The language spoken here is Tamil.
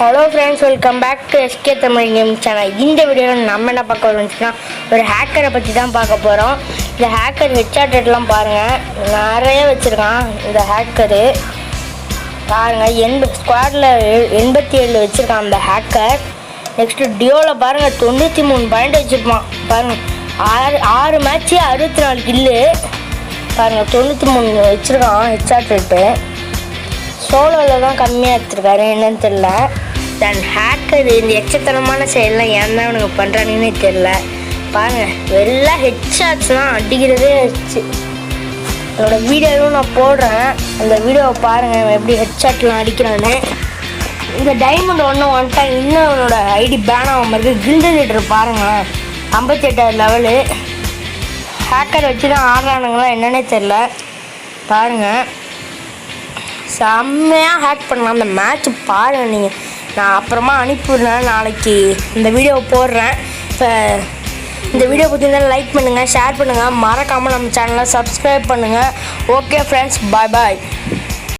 Hello friends, welcome back to SK Tamil game channel. இந்த வீடியோவில் நம்ம என்ன பார்க்க போகிறோம்னா ஒரு ஹேக்கரை பற்றி தான் பார்க்க போகிறோம். இந்த ஹேக்கர் ஹெட்ஷாட்லாம் பாருங்கள், நிறைய வச்சுருக்கான். இந்த ஹேக்கரு பாருங்கள், ஸ்குவாடில் 87 வச்சுருக்கான் அந்த ஹேக்கர். நெக்ஸ்ட்டு டியோவில் பாருங்கள் 93 பாயிண்ட் வச்சுருப்பான். பாருங்கள், ஆறு மேட்ச்சு 64 கில்லு. பாருங்கள் 93 வச்சுருக்கான் ஹெட்ஷாட் ரேட்டு. சோலோவில் தான் கம்மியாக எடுத்துருக்காரு, என்னன்னு தெரில. தென் ஹேக்கர் இந்த எச்சத்தனமான செயலாம் ஏன் தான் அவனுக்கு பண்ணுறானுன்னு தெரில. பாருங்கள், எல்லா ஹெட்ஷாட்ஸ்லாம் அடிக்கிறதே வச்சு என்னோடய வீடியோவும் நான் போடுறேன். அந்த வீடியோவை பாருங்கள் எப்படி ஹெட்ஷாட்லாம் அடிக்கிறான்னு. இந்த டைமண்ட் வந்துட்டான். இன்னும் அவனோட ஐடி பேன் ஆகாமல் இருக்குது. கில்டு லீடர் பாருங்களேன், 58 லெவலு. ஹேக்கர் வச்சு தான் ஆடுறானுங்களா என்னன்னே தெரில. பாருங்கள், செம்மையாக ஹேக் பண்ணலாம் அந்த மேட்ச்சு. பாருங்கள் நீங்கள், நான் அப்புறமா அனுப்பிவிடுறேன், நாளைக்கு இந்த வீடியோவை போடுறேன். இப்போ இந்த வீடியோ பற்றி லைக் பண்ணுங்கள், ஷேர் பண்ணுங்கள், மறக்காமல் நம்ம சேனலை சப்ஸ்கிரைப் பண்ணுங்கள். ஓகே ஃப்ரெண்ட்ஸ், பாய் பாய்.